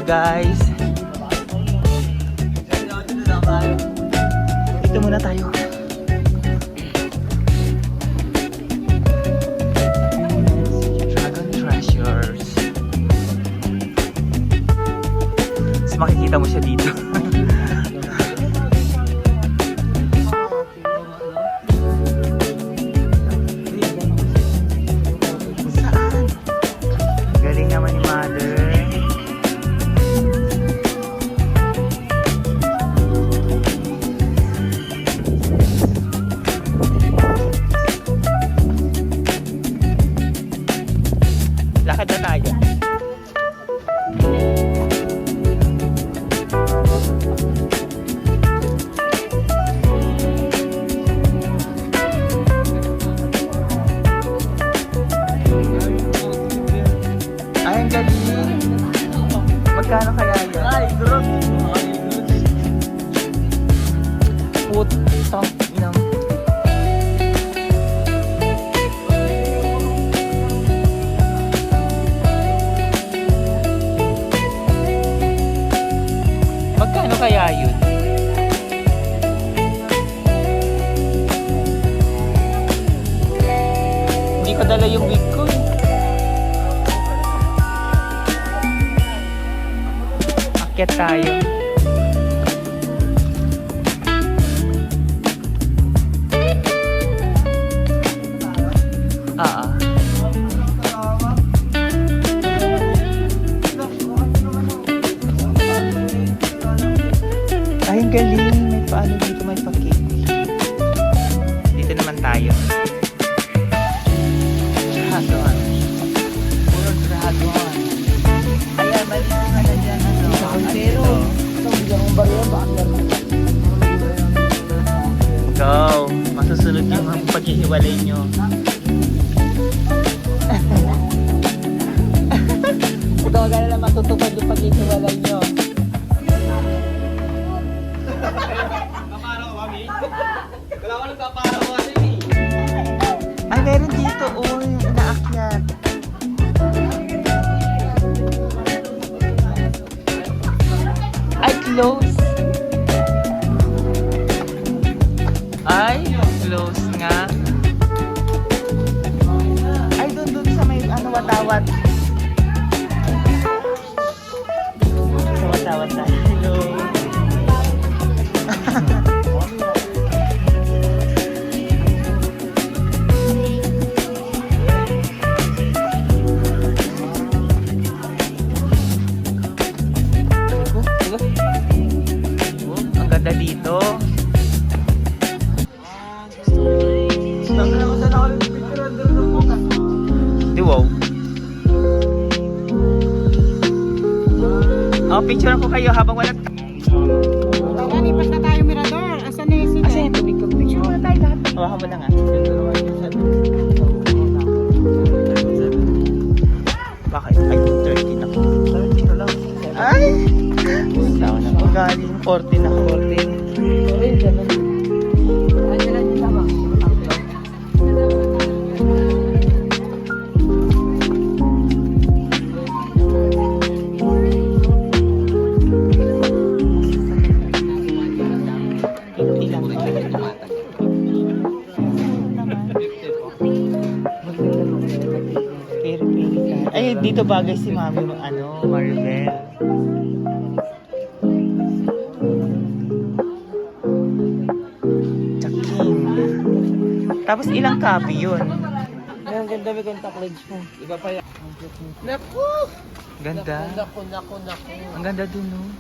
guys. Dito muna tayo. Dragon Treasures. Mas makikita mo siya dito. Saan? Galing naman ni Mother. Lakad na tayo. Ay, ang galing. Magkano kaya yan? Ay, drop. Putang inang. Magkano kaya yun? Hindi ko dala yung wig ko eh. Akyat tayo. Ay, ang galing. May paano dito, may pa-cake. Dito naman tayo. Dragon. Puro dragon. Ayan, maliit na na dyan. Pero, go. Masusunod yung paghihiwalay nyo. Ito, gano'n na matutupad yung paghihiwalay nyo. Wala ko nagpaparaw kasi eh. Ay, meron dito. Oh, yung inaakyat. Ay, close. Ay, close nga. Ay, dun sa may ano, watawat. Sa watawat na. Hello. Ang ganda dito. Di wow. Oh, picture ko kayo habang wala. Lipas na tayo, Mirador. Asan na yung sila? Kasi tubig ko. Picture mo na tayo lahat. Hawakan mo na nga. Bakit? Ay, 30 na. 30 na lang. Ay! Tao na. O galing 40 na. 40. Ay, ganun. Ay, ganun yung tama. Ay, dito bagay si Mami, ano, Maribel. Chaking. Tapos ilang copy yun? Ang ganda may contact lens mo. Iba pa yan. Naku! Ganda. Naku. Ang ganda dun, no?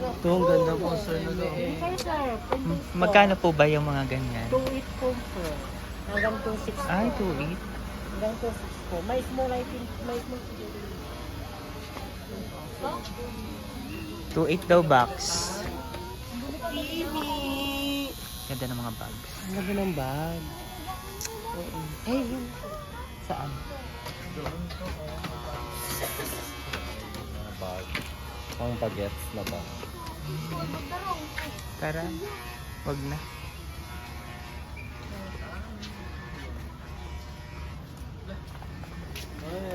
Ito, ang ganda po, sir. Magkano po ba yung mga ganyan? 2.8 po, sir. Hanggang 2.6 po. Ay, 2.8. Hanggang 2.6 po. May small item. May small 2.8 daw box. TV! Ganda ng mga bags. Ang ganda ng bag. Eh, yun. Saan? Bag. Pang bagets na ba? Tara. Wag na.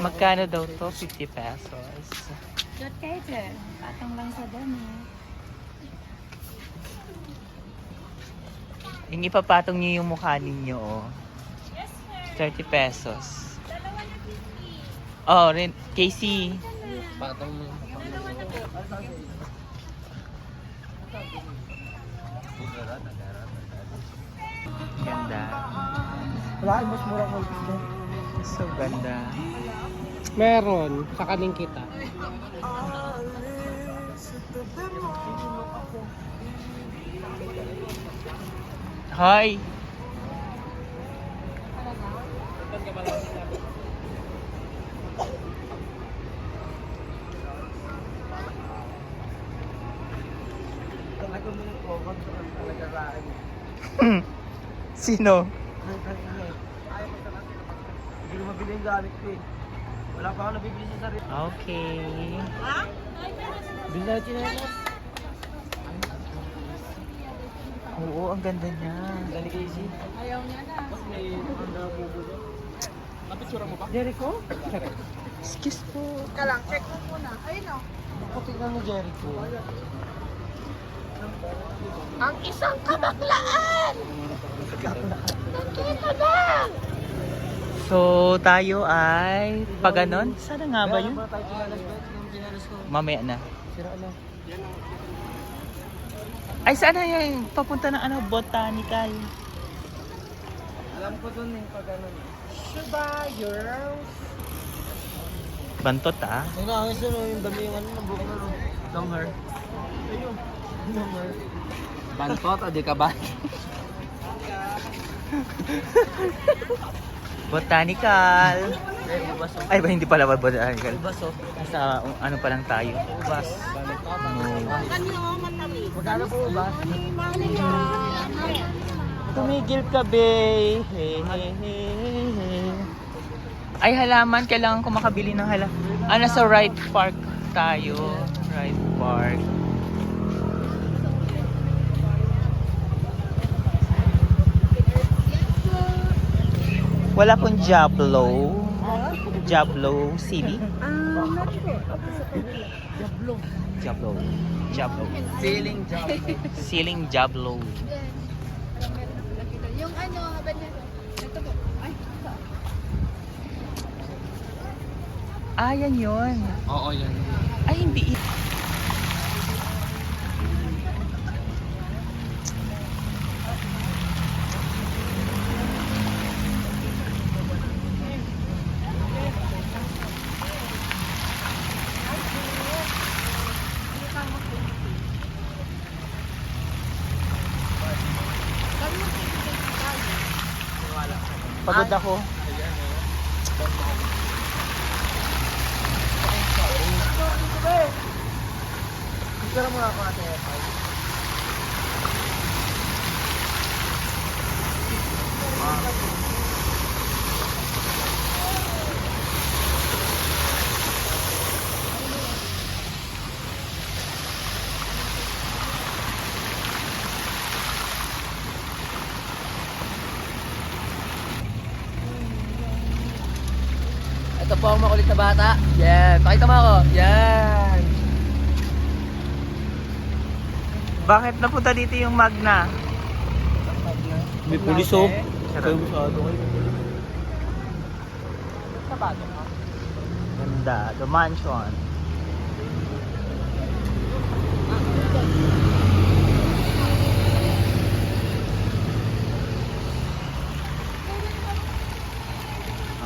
Magkano daw to? 50 pesos. Dot kayo sir. Patong lang sa dami. Yung ipapatong niyo yung mukha ninyo, oh. 30 pesos. Oh, rin. Casey. Patong mo. Ganda. Wala, mas mura ko. So ganda. Meron, sa kaling kita. Hi! Sino? Hindi ko mabili yung gamit ko eh. Wala pa ako nabibili sa sarili. Okay. Bili na chinelas. Oo, ang ganda niya. Dali Casey. Ayaw niya na. Tapos may handa bubulo. Napitsura mo ba? Jericho? Excuse po. Kalang, check mo muna. Ayun o. Ako tingnan mo Jericho. Ang isang kabaklaan! Nakita na! So, tayo ay pag ganon? Sana nga ba yun? Wala tayo chinelas ba? Yung chinelas ko. Mamaya na. Sira na. Ay, saan na yung papunta ng ano, botanical? Alam ko dun eh, pag ano. Bantot ah. Ay nakakis na yung dami yung ano, ng buhok na no. Long hair. Ayun. Long hair. Bantot, o di ka ba? Botanical. Eh, ubas o. Ay, ba hindi pala botanical. Ubas o. Nasa ano pa lang tayo. Ubas. No. Magkano po ubas? Tumigil ka, be. Hey, hey, hey, hey. Ay, halaman. Kailangan ko makabili ng halaman. Ah, nasa Ride Park tayo. Ride Park. Wala pong Jablo. Jablo City. Jablo. Jablo. Feeling job. Ceiling Jablo. Yung ano, habang na... Ito po. Ay, ito. Ah, yan yun. Oo, yan. Ay, hindi. Pagod ako. Picture mo ako ate. Ito po ang makulit na bata. Yan. Pakita mo ako. Yan. Bakit napunta dito yung Magna? May pulis oh. Sarap. Masyado kayo. Ganda. The mansion.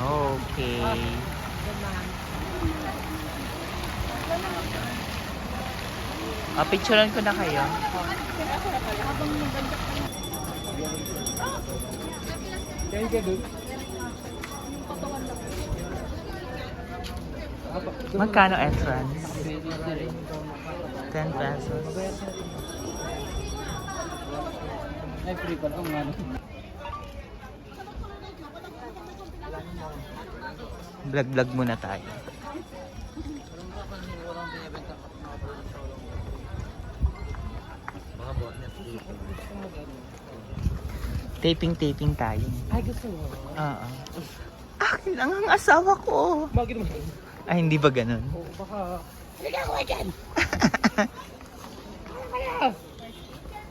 Okay. Picturean ko na kayo. Magkano entrance? 10 pesos. Ay, free pa kung ano. Vlog-vlog muna tayo. Mga botnet dito. Taping tayo. Ay, gusto mo. Oo. Akin lang ang asawa ko. Bakit naman? Ay, hindi ba ganun? Oo, baka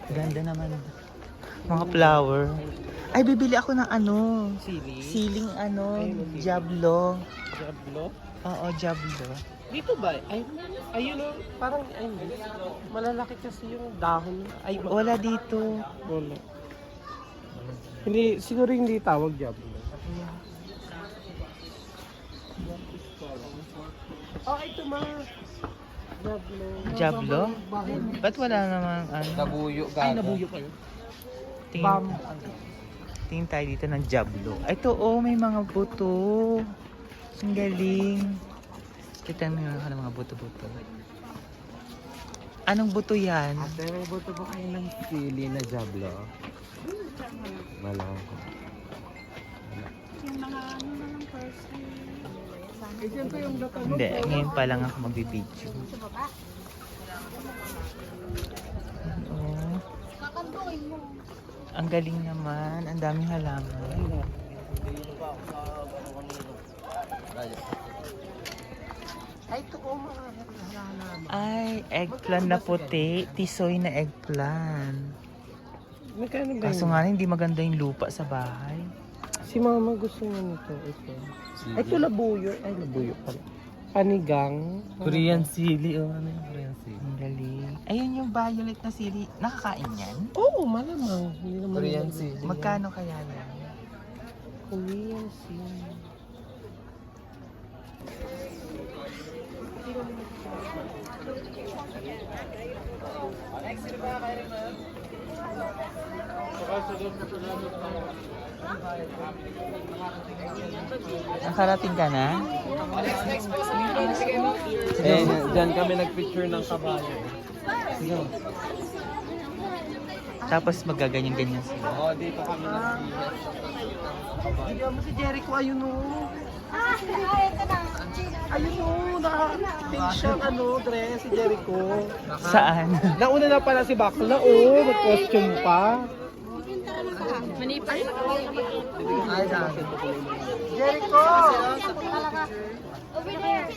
Ganda naman. Mga flower. Ay, bibili ako ng ano. Sili. Siling ano, Ay, sili. Diablo. Diablo. Oo, Diablo. Dito ba? Ay, ayun o. Parang, ay, malalaki kasi yung dahon. Ay, Wala dito. wala. Hindi, siguro hindi tawag Diablo. Oh, ito ma. Diablo. Diablo? Ba't wala namang ano? Nabuyo ka. Ay, nabuyo kayo. Tingin, tingin tayo dito ng Diablo. Ito, oh, may mga buto. Ang galing. Kita mo yung ng mga buto-buto. Anong buto yan? Ate, may buto po kayo ng sili na Diablo. Malaki. Yung mga ano na lang first. Eh, siyempre yung data mo. Hindi, ngayon pa lang ako magbibideo. Sa baba. Oh, Kakanduin mo. ang galing naman. Ang daming halaman. Ay, ito ko mga halaman. Ay, eggplant na puti. Tisoy na eggplant. Magkano ba Kaso yun? nga hindi maganda yung lupa sa bahay. Si mama gusto niya nito. Ito. Ay, ito labuyo. Ay, labuyo pala. Panigang. Korean sili. Oh, ano yung Korean sili? Ang galing. Ayun yung violet na sili. Nakakain yan? Oo, malamang. Hindi naman Korean naman- sili. Magkano kaya yan? Korean sili. Nakarating ka na? Eh, dyan kami nagpicture ng kabayo. Sige. Tapos magaganyan-ganyan sila. Oo, dito kami Bigyan mo si Jericho, ayun o. Ayun o, naka-pink siyang dress si Jericho. Saan? Nauna na pala si Bakla, mag-costume pa. Manipay. Ay, Jericho! Over there.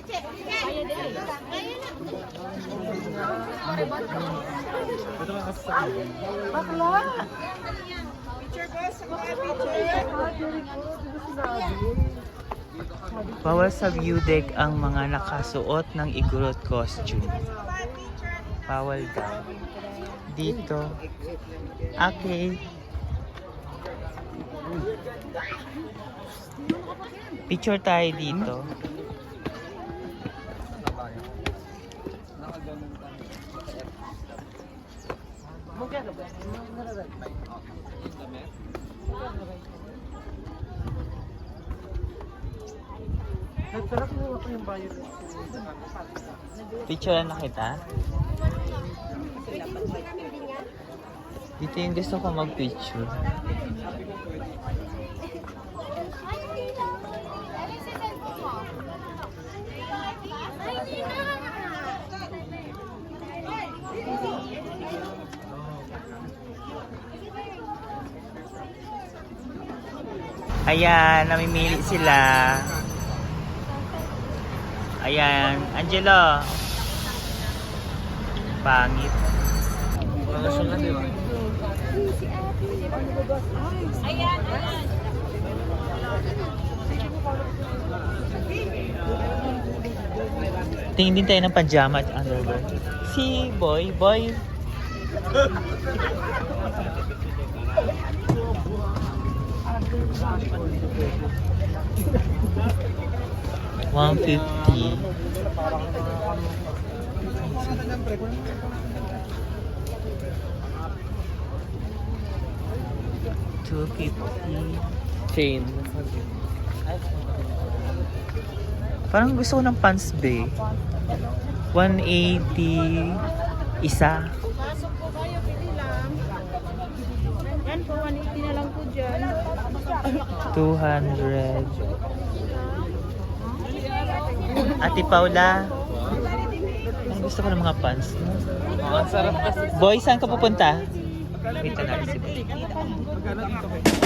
Bakla! Bawal sa view deck ang mga nakasuot ng igorot costume. Bawal daw. Dito. Okay. Picture tayo dito. Nagtarap mo ako yung bayo. Picture na kita. Dito yung gusto ko mag-picture. Ayan, namimili sila. Ayan, Angelo. Pangit. Tingin din tayo ng pajama at underwear. Si Boy. 150. $250. Chain. Parang gusto ko ng pants be. 180 isa. Pasok po kayo, pili lang. Yan po, 180 na lang po dyan. 200. Ate Paula. Ang gusto ko ng mga pants. No? Ang sarap kasi. Boy, saan ka pupunta? Wait na natin si Boy. Magkano dito?